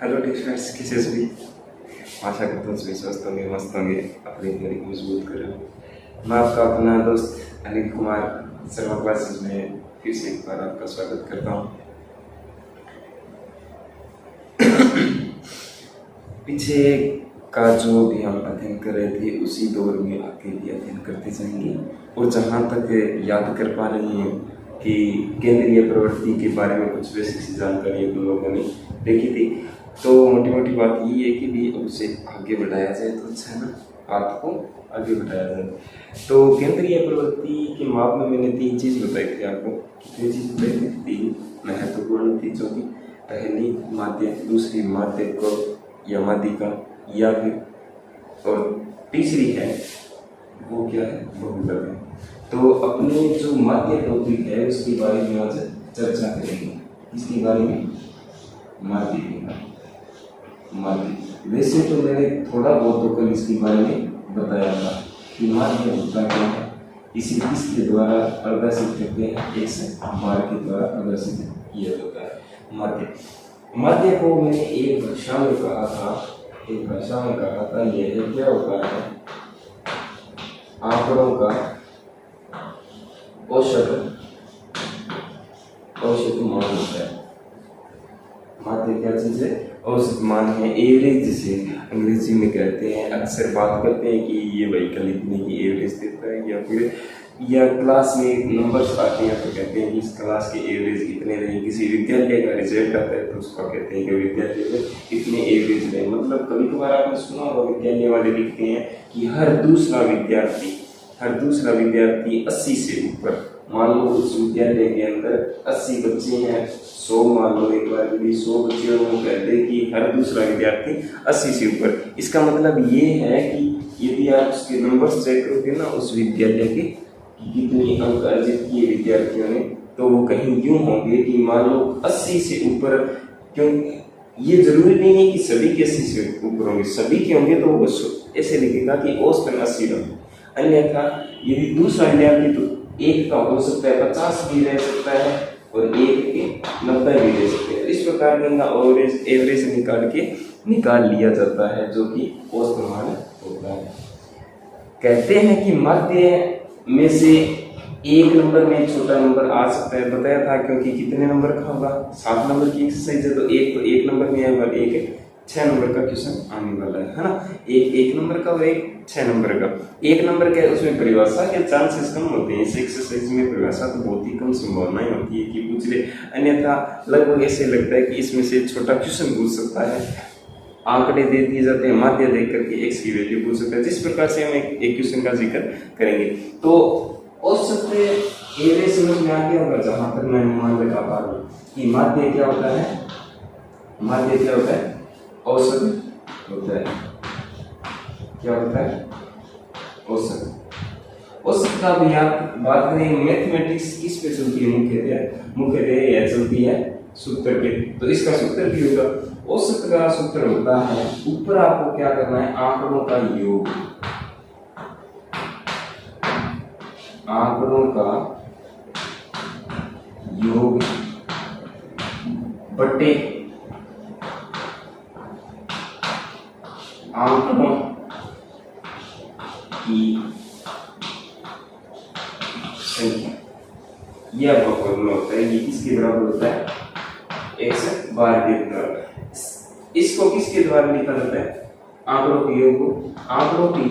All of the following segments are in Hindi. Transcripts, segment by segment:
हेलो डिफरेंस कैसे सभी। आशा करता हूँ सभी स्वस्थ होंगे, मस्त होंगे, अपनी तैयारी को मजबूत कर रहे हो। मैं आपका अपना दोस्त अनिल कुमार शर्मा क्लासेस में फिर से एक बार आपका स्वागत करता हूँ। पीछे का जो भी हम अध्ययन कर रहे थे उसी दौर में आगे भी अध्ययन करते जाएंगे। और जहाँ तक याद कर पा रही हैं कि केंद्रीय प्रवृत्ति के बारे में कुछ बेसिक सी जानकारी अपन लोगों ने देखी थी, तो मोटी मोटी बात ये है कि भी उसे आगे बढ़ाया जाए तो अच्छा है ना, बात को आगे बढ़ाया जाए। तो केंद्रीय प्रवृत्ति के माप में मैंने 3 चीज़ बताई थी आपको। कितनी चीज़ बताई थी? 3 महत्वपूर्ण थी, जो कि पहली माध्य, दूसरी माध्य को या माध्यिका या फिर, और तीसरी है वो क्या है, बहुलक है। तो अपने जो माध्य टॉपिक है उसके बारे में आज चर्चा करेंगे। इसके बारे में माध्यिका। वैसे तो मैंने थोड़ा बहुत तो कल इसके बारे में बताया था कि माध्य होता क्या है, इसे किसके द्वारा प्रदर्शित करते हैं, एक बार के द्वारा प्रदर्शित किया जाता है। माध्य को मैंने एक भाषा में कहा था, यह क्या होता है, आंकड़ों का औसत मान होता है। माध्य क्या चीज है? औसत मान है, एवरेज जिसे अंग्रेजी में कहते हैं। अक्सर बात करते हैं कि ये व्हीकल इतने की एवरेज देता है, या फिर या क्लास में नंबर्स आते हैं तो कहते हैं कि इस क्लास के एवरेज इतने रहे। किसी विद्यालय का रिजल्ट आता है तो उसको कहते हैं कि विद्यालय में इतने एवरेज रहे। मतलब कभी कभार आपने सुना होगा विद्यालय वाले लिखते हैं कि हर दूसरा विद्यार्थी 80 से ऊपर। मान लो उस विद्यालय के अंदर 80 बच्चे हैं, 100 मान लो एक बार के लिए 100 बच्चे, और वो कहते हैं कि हर दूसरा विद्यार्थी 80 से ऊपर। इसका मतलब ये है कि यदि आप उसके नंबर्स चेक करोगे ना उस विद्यालय के कितने अंक अर्जित किए विद्यार्थियों ने, तो वो कहीं यूं होंगे कि मान लो 80 से ऊपर। क्यों? ये जरूरी नहीं है कि सभी के 80 से ऊपर होंगे, सभी के होंगे तो वो ऐसे लिखेगा कि औसतन 80 रहे। अन्यथा यदि दूसरा विद्यार्थी तो एक का हो सकता है 50 भी रह सकता है और एक के 90 भी रह सकते हैं। इस प्रकार इनका एवरेज निकाल लिया जाता है, जो कि औसत मान होता है। कहते हैं कि माध्य में से एक नंबर में छोटा नंबर आ सकता है। बताया था, क्योंकि कितने नंबर का होगा, 7 नंबर की एक्सरसाइज है, तो एक नंबर में आएगा, एक 6 नंबर का क्वेश्चन आने वाला है ना। एक नंबर का और एक 6 नंबर का। 1 नंबर का उसमें परिभाषा के चांसेस कम होते हैं। इस एक्सरसाइज में परिभाषा तो बहुत ही कम संभावनाएं होती है कि पूछ ले, अन्यथा लगभग ऐसे लगता है कि इसमें से छोटा क्वेश्चन पूछ सकता है। आंकड़े दे दिए जाते हैं, माध्य देख करके एक्स की वैल्यू पूछ सकता है। जिस प्रकार से हम एक क्वेश्चन का जिक्र करेंगे, तो औसत एवरेज समझ में आ गया होगा। जहां तक मैं अनुमान लगा पा रहा हूँ कि माध्य क्या होता है, औसत होता है। क्या होता है? औसत का भी आप बात करें, मैथमेटिक्स किस पे चलती है? मुख्यतः यह चलती है सूत्र पे। तो इसका सूत्र भी होगा, औसत का सूत्र होता है, ऊपर आपको क्या करना है, आंकड़ों का योग बटे आंकड़ों की संख्या। यह फॉर्मूला होता है। ये किसके बराबर होता है? x बार के बराबर। इसको किसके द्वारा लिखा जाता है? आंकड़ों के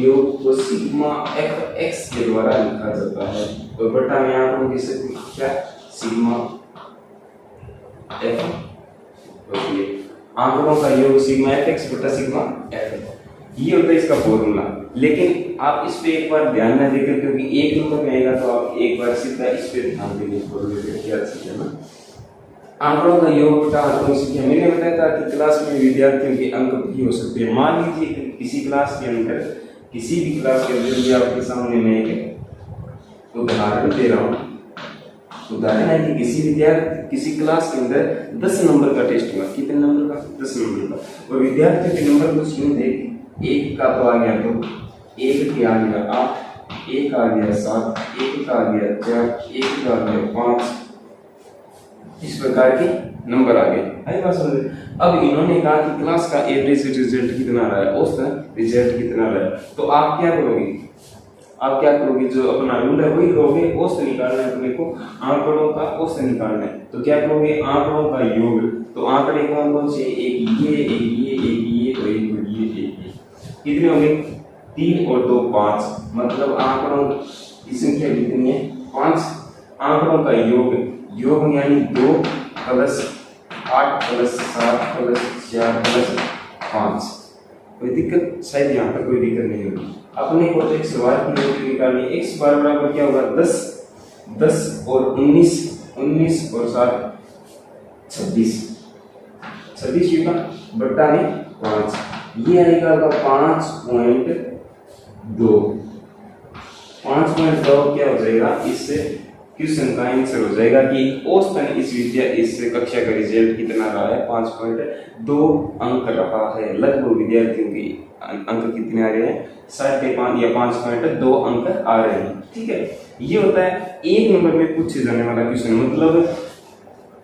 योग को सिग्मा fx के द्वारा लिखा जाता है। और बटा में आंकड़ों की संख्या सिग्मा f होती है। आंकड़ों का योग सिग्मा fx बटा सिग्मा f, ये होता है इसका फॉर्मूला। लेकिन आप इस पे एक बार ध्यान न देकर, क्योंकि 1 नंबर में आएगा तो आप एक बार सीधा इस पे ध्यान देंगे, क्या चीज है ना। आंकड़ों का योग बटा आंकड़ों की संख्या। मैंने बताया था कि क्लास में विद्यार्थियों के अंक भी हो सकते हैं। मान लीजिए किसी क्लास के अंदर यदि आपके सामने मैं एक उदाहरण दे रहा हूँ। उदाहरण है कि किसी क्लास के अंदर 10 नंबर का टेस्ट हुआ। कितने नंबर का? 10 नंबर का। और विद्यार्थियों के नंबर को यूं देख, 1 का तो आ गया 2, 1 के आ गया 8, 1 आ गया 7, 1 का आ गया 4, 1 का आ गया 5, इस प्रकार के नंबर आ गए। आई बात समझ? अब इन्होंने कहा कि क्लास का एवरेज रिजल्ट कितना रहा है, औसतन रिजल्ट कितना रहा है। तो आप क्या करोगे, आप क्या करोगे, जो अपना रूल है वही करोगे। औसत निकालना है तुम्हें को, आंकड़ों का औसत निकालना है। तो क्या करोगे, आंकड़ों का योग। तो आंकड़े कौन कौन से, एक ये एक ये एक ये और एक ये। कितने होंगे, 3 और 2 5, मतलब आंकड़ों की संख्या कितनी है, 5। आंकड़ों का योग, योग यानी 2 प्लस 8 प्लस 7 प्लस 4 प्लस 5। कोई दिक्कत, शायद यहाँ पर कोई दिक्कत नहीं होगी। अपने को तो x बार की वैल्यू निकालनी है। x बार बराबर क्या होगा, 10, 10 और 19, 19 और 7 26, 26 होगा बट्टा में 5, ये आएगा 5.2। 5.2 क्या हो जाएगा, इससे क्वेश्चन का आंसर हो जाएगा कि औसतन इस कक्षा का रिजल्ट कितना रहा है, 5.2 अंक रहा है। लगभग विद्यार्थियों के अंक कितने आ रहे हैं, 5.5 या 5.2 अंक आ रहे हैं। ठीक है, ये होता है 1 नंबर में पूछे जाने वाला क्वेश्चन। मतलब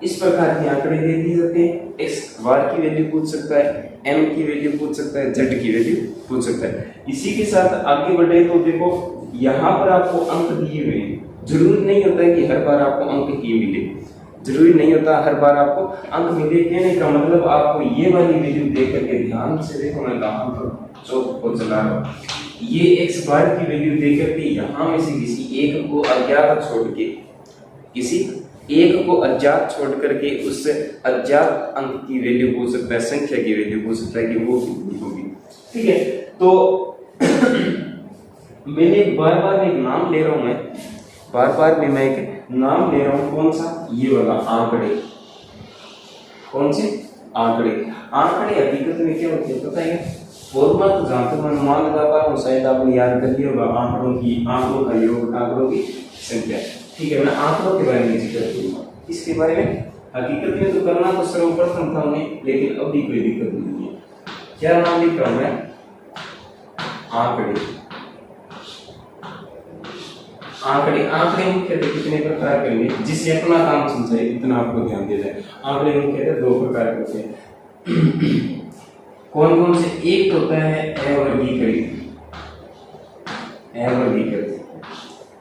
इस प्रकार के आंकड़े दे दिए जाते हैं। x बार की वैल्यू पूछ सकता है, m की वैल्यू पूछ सकता है, z की वैल्यू पूछ सकता है। इसी के साथ आगे बढ़े तो देखो यहाँ पर आपको अंक दिए हुए हैं। जरूरी नहीं होता है कि हर बार आपको अंक ही मिले, जरूरी नहीं होता हर बार आपको अंक मिले। कहने का मतलब आपको ये वाली वैल्यू देख करके ध्यान से देखो, मैं कहाँ पर चौक को चला रहा हूँ। ये x बार की वैल्यू देख करके यहाँ में से किसी एक को अज्ञात छोड़ के, किसी एक को अज्ञात छोड़ करके उससे अज्ञात अंक की वैल्यू पूछ सकता है, संख्या की वैल्यू पूछ सकता है कि वो कितनी होगी। ठीक है, तो मैंने बार बार एक नाम ले रहा हूं, मैं बार बार में मैं एक नाम ले रहा हूं। कौन सा, ये वाला आंकड़े। कौन से आंकड़े, आंकड़े हकीकत में क्या होते हैं पता है, फॉर्मूला तो जहां तक मैं अनुमान लगा पा रहा हूँ शायद आपने याद कर लिया होगा, आंकड़ों की, आंकड़ों का योग, आंकड़ों की संख्या। ठीक है, मैं आंकड़ों के बारे में जिक्र करूंगा। इसके बारे में हकीकत में तो करना तो सर्वप्रथम था उन्हें, लेकिन अभी कोई दिक्कत नहीं है। क्या नाम लिख रहा हूं मैं, आंकड़े। आंकड़े, आंकड़े मुख्यतः कितने प्रकार के होंगे, जिससे अपना काम समझाए इतना आपको ध्यान दिया जाए। आंकड़े मुख्यतः 2 प्रकार के होते हैं। कौन कौन से, एक होता है अवर्गीकृत, अवर्गीकृत,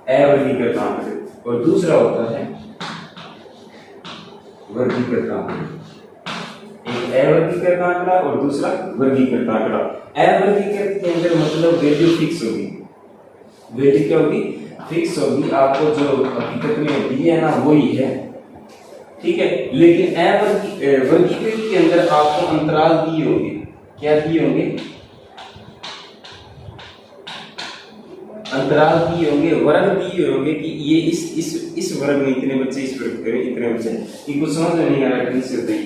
अवर्गीकृत आंकड़े, और दूसरा होता है वर्गीकृत आंकड़ा। एक अवर्गीकृत आंकड़ा और दूसरा वर्गीकृत आंकड़ा। अवर्गीकृत के अंदर मतलब वैल्यू फिक्स होगी, वैल्यू क्या होगी, फिक्स होगी। आपको जो हकीकत में दिया है ना वही है। ठीक है, लेकिन वर्गीकृत के अंदर आपको अंतराल दिए होंगे। क्या दिए होंगे, अंतराल दिए होंगे, वर्ग दिए होंगे कि ये इस वर्ग में इतने बच्चे, इस वर्ग में इतने बच्चे। ये कुछ समझ में नहीं आ रहा है किससे होता है।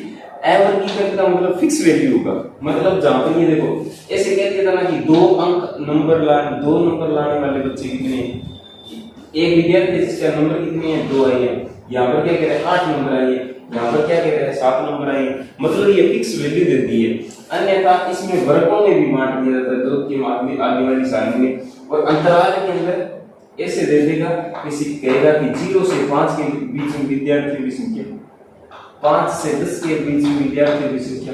अवर्गीकृत का मतलब फिक्स वैल्यू होगा। मतलब जहां पर ये देखो ऐसे कह दिया था ना कि 2 अंक नंबर लाने, 2 नंबर लाने वाले बच्चे कितने, एक विद्यार्थी जिसका नंबर कितने हैं, 2 आए हैं। यहाँ पर क्या कह रहे हैं, 8 नंबर आए हैं। यहाँ पर क्या कह रहे हैं, 7 नंबर आए हैं। मतलब ये फिक्स वैल्यू देती है। अन्यथा इसमें वर्गों में भी बांट दिया जाता है, 2 के माध्यम आने वाली सारणी में। और अंतराल के अंदर ऐसे दे देगा, किसी कहेगा कि 0 से 5 के बीच में विद्यार्थियों की संख्या, 5 से 10 के बीच में विद्यार्थियों की संख्या,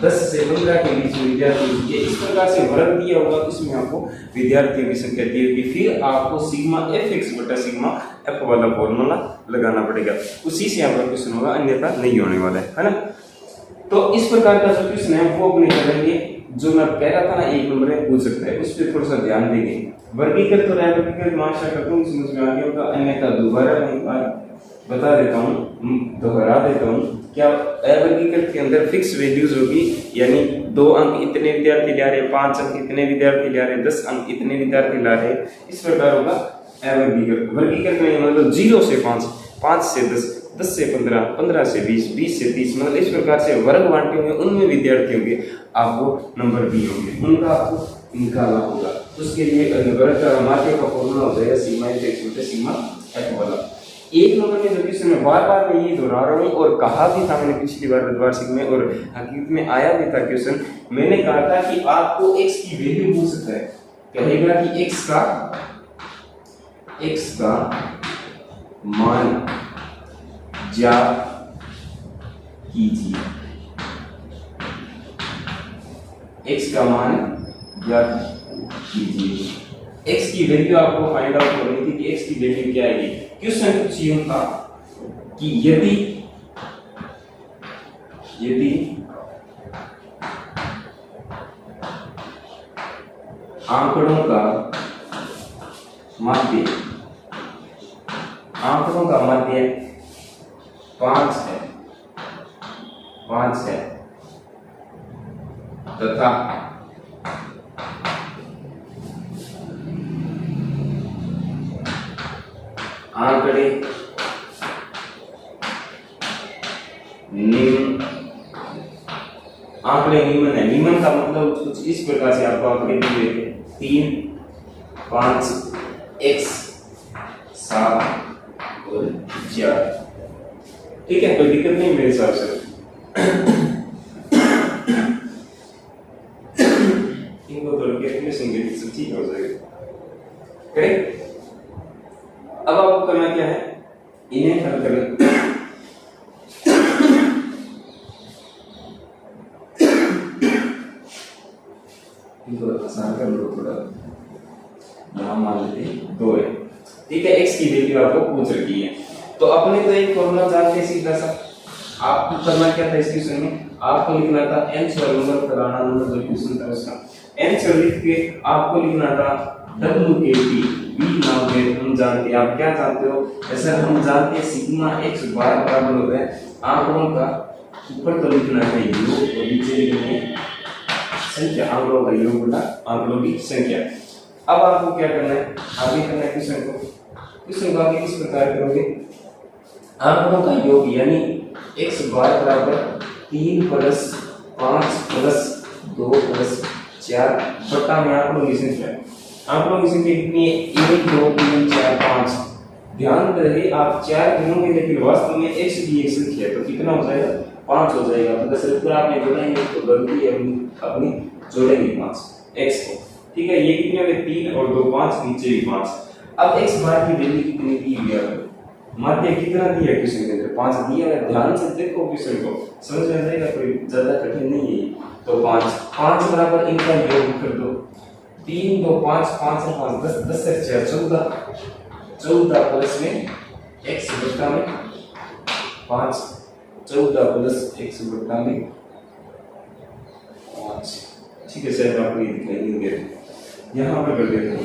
10 से 15 के बीच में विद्यार्थियों की संख्या। इस प्रकार से वर्ग दिया होगा, इसमें आपको विद्यार्थियों की संख्या दी होगी। फिर आपको सिग्मा fx बटा सिग्मा f वाला फॉर्मूला लगाना पड़ेगा, उसी से आपका क्वेश्चन होगा, अन्यथा नहीं होने वाला है ना। तो इस प्रकार का जो क्वेश्चन है वो अपने करेंगे। जो मैं कह रहा था ना 1 नंबर में पूछ सकता है, उस पर थोड़ा सा ध्यान देंगे। वर्गीकृत और अवर्गीकृत मैं आशा करता हूँ समझ में आ गया होगा। अन्यथा दोबारा मैं एक बार बता देता हूँ, दोहरा देता हूँ। क्या अवर्गीकृत के अंदर फिक्स वैल्यूज होगी, यानी 2 अंक इतने विद्यार्थी ला रहे, 5 अंक इतने विद्यार्थी ला रहे, 10 अंक इतने विद्यार्थी ला रहे, इस प्रकार होगा अवर्गीकृत। वर्गीकृत में मतलब 0 से 5, 5 से 10, 10 से 15, 15 से 20, 20 से 30, मतलब इस प्रकार से वर्ग बांटे होंगे। उनमें विद्यार्थी होंगे, आपको नंबर दिए होंगे, उनका आपको निकालना होगा। उसके लिए वर्ग का माध्य का फॉर्मूला हो जाएगा सिग्मा fx बटा सिग्मा f वाला। 1 नंबर में जो क्वेश्चन में बार बार मैं ये दोहरा रहा हूँ, और कहा भी था मैंने पिछली बार बुधवार में, और हकीकत में आया भी था क्वेश्चन। मैंने कहा था कि आपको x की वैल्यू पूछ सकता है, कहेगा कि x का मान कीजिए। x का मान ज्ञात कीजिए। x की वैल्यू आपको फाइंड आउट करनी थी कि x की वैल्यू क्या आएगी। क्वेश्चन कुछ यूं था कि यदि आंकड़ों का मध्य 5 है तथा आंकड़े निम्न है। निम्न का मतलब कुछ इस प्रकार से आपको आंकड़े दिए 3, 5, x, 7 और 4। ठीक है, कोई दिक्कत नहीं मेरे हिसाब से। इनको तोड़ के कैलकुलेशन के सब ठीक हो जाएगा। करेक्ट। अब आपको करना क्या है, इन्हें हल करना। इनको आसान कर लो थोड़ा। यहाँ मान लेते 2 है। ठीक है, x की वैल्यू आपको पूछ रखी है, तो अपने तो एक फॉर्मूला जानते हैं सीधा सा। आपको करना क्या था इस क्वेश्चन में, आपको लिखना था n स्क्वायर नंबर फलाना नंबर जो क्वेश्चन था उसका n स्क्वायर लिख के आपको लिखना था w के t v नाम के हम जानते हैं। आप क्या जानते हो, ऐसा हम जानते हैं सिग्मा x बार बराबर होता है आंकड़ों का ऊपर तो लिखना है योग और नीचे लिखना है संख्या, आंकड़ों का योग बटा आंकड़ों की संख्या। अब आपको क्या करना है, आगे करना है क्वेश्चन को आगे किस प्रकार करोगे, आंकड़ों का योग यानी x बार बराबर 3 + 5 + 2 + 4 बटा में आंकड़ों की संख्या। आंकड़ों की संख्या कितनी है, 1 2 3 4 5। ध्यान रहे आप 4 गिनोगे लेकिन वास्तव में x की एक संख्या है, तो कितना हो जाएगा 5 हो जाएगा। तो दस पूरा आपने जोड़ेंगे तो गलती है अपनी जोड़ेंगे 5 x को। ठीक है, ये कितने में 3 और 2 5, नीचे भी 5। अब x बार की वैल्यू कितनी दी हुई है, माध्य कितना दिया है क्वेश्चन के अंदर, 5 दिया है। ध्यान से देखो क्वेश्चन को, समझ में आ जाएगा, कोई ज्यादा कठिन नहीं है। तो 5 बराबर इनका योग कर दो, 3 2 5 5 और 5 10 10 से 14 प्लस में x बटा में 5 14 प्लस x बटा में 5। ठीक है, शायद आपको ये दिखाई नहीं दे रहा, यहाँ पर कर देते हैं,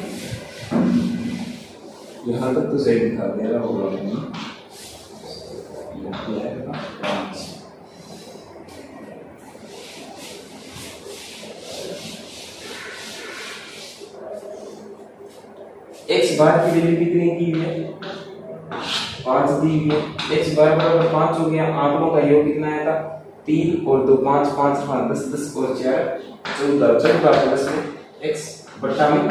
यहाँ तक तो सही दिखा दे रहा होगा। x बार की वैल्यू कितनी की हुई है, 5 दी हुई है। x बार बराबर 5 हो गया। आंकड़ों का योग कितना आया था, 3 और 2 5 5 5 10 10 और 4 14 प्लस में x बटा में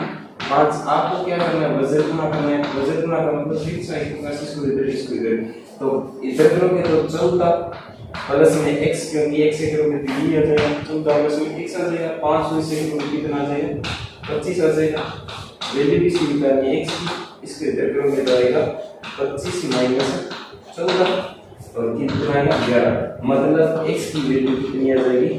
5। आपको क्या करना है, वजन गुना करना है। वजन गुना का मतलब फिर से इसको इधर तो इधर करोगे तो 14 प्लस में x, क्योंकि x से करोगे तो ये आ जाएगा 14 प्लस में x आ जाएगा 5 से करोगे कितना आ जाएगा 25 आ जाएगा। वैल्यू भी सीधी करनी है x की, इसको इधर करोगे तो आएगा 25 माइनस 14 और कितना आएगा 11। मतलब x की वैल्यू कितनी आ जाएगी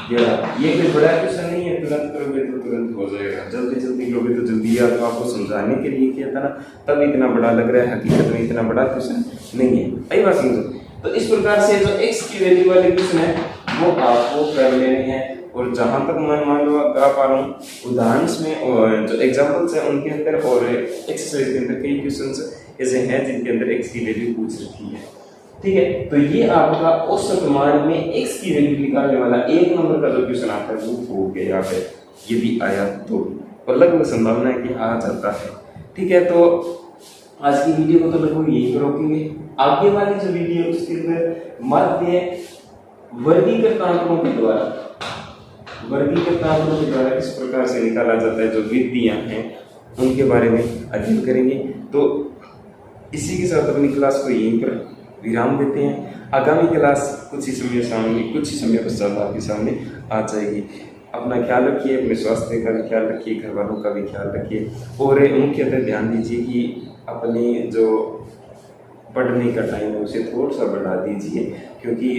11। ये कोई बड़ा क्वेश्चन नहीं है, तुरंत करोगे तो तुरंत हो जाएगा, जल्दी करोगे तो जल्दी। या तो आपको समझाने के लिए किया था ना, तब इतना बड़ा लग रहा है, हकीकत में इतना बड़ा क्वेश्चन नहीं है। आई बात समझो। तो इस प्रकार से जो x की वैल्यू वाले क्वेश्चन है वो आपको कर लेने हैं। और जहां तक मैं मान लो करा पा रहा हूँ उदाहरण में और जो एग्जांपल्स हैं उनके अंदर और एक्सरसाइज के अंदर कई क्वेश्चंस ऐसे हैं जिनके अंदर x की वैल्यू पूछ रखी है। ठीक है, तो ये आपका औसत मान में x की वैल्यू निकालने वाला 1 नंबर का जो क्वेश्चन आता है वो हो गया है। यदि आया तो, और लगभग संभावना है कि आ जाता है। ठीक है, तो आज की वीडियो को तो लगभग यही पर रोकेंगे। आगे वाली जो वीडियो उसके अंदर माध्य वर्गीकृत आंकड़ों के द्वारा किस प्रकार से निकाला जाता है, जो विधियां हैं उनके बारे में अध्ययन करेंगे। तो इसी के साथ अपनी क्लास को यहीं पर विराम देते हैं। आगामी क्लास कुछ ही समय पश्चात आपके सामने आ जाएगी। अपना ख्याल रखिए, अपने स्वास्थ्य का भी ख्याल रखिए, घर वालों का भी ख्याल रखिए और मुख्यतः ध्यान दीजिए कि अपने जो पढ़ने का टाइम है उसे थोड़ा सा बढ़ा दीजिए, क्योंकि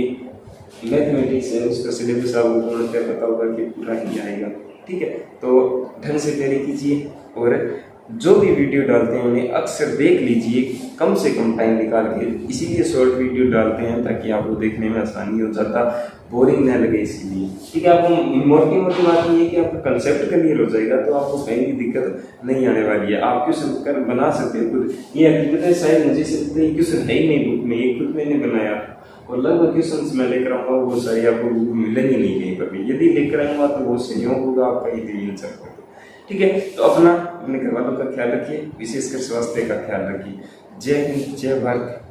मैथमेटिक्स है उसका सिलेबस आपको पूर्णतः पता होगा कि पूरा ही आएगा। ठीक है, तो ढंग से तैयारी कीजिए और जो भी वीडियो डालते हैं उन्हें अक्सर देख लीजिए, कम से कम टाइम निकाल के। इसीलिए शॉर्ट वीडियो डालते हैं ताकि आपको देखने में आसानी हो जाता, बोरिंग ना लगे इसीलिए। ठीक है, आपको मोटी मोटी बात ये है कि आपका कंसेप्ट क्लियर हो जाएगा तो आपको कहीं भी दिक्कत नहीं आने वाली है। आप क्वेश्चन कर बना सकते हो खुद। ये हकीकत है, शायद मुझे से क्वेश्चन है ही नहीं बुक में, ये खुद मैंने बनाया और लगभग क्वेश्चन मैं लेकर आऊँगा वो सारी आपको मिलेंगे नहीं कहीं पर भी। यदि लेकर आऊँगा तो वो सहयोग होगा आपका, ये दिल चलता। ठीक है, तो अपना अपने घर वालों का ख्याल रखिए, विशेषकर स्वास्थ्य का ख्याल रखिए। जय हिंद, जय भारत।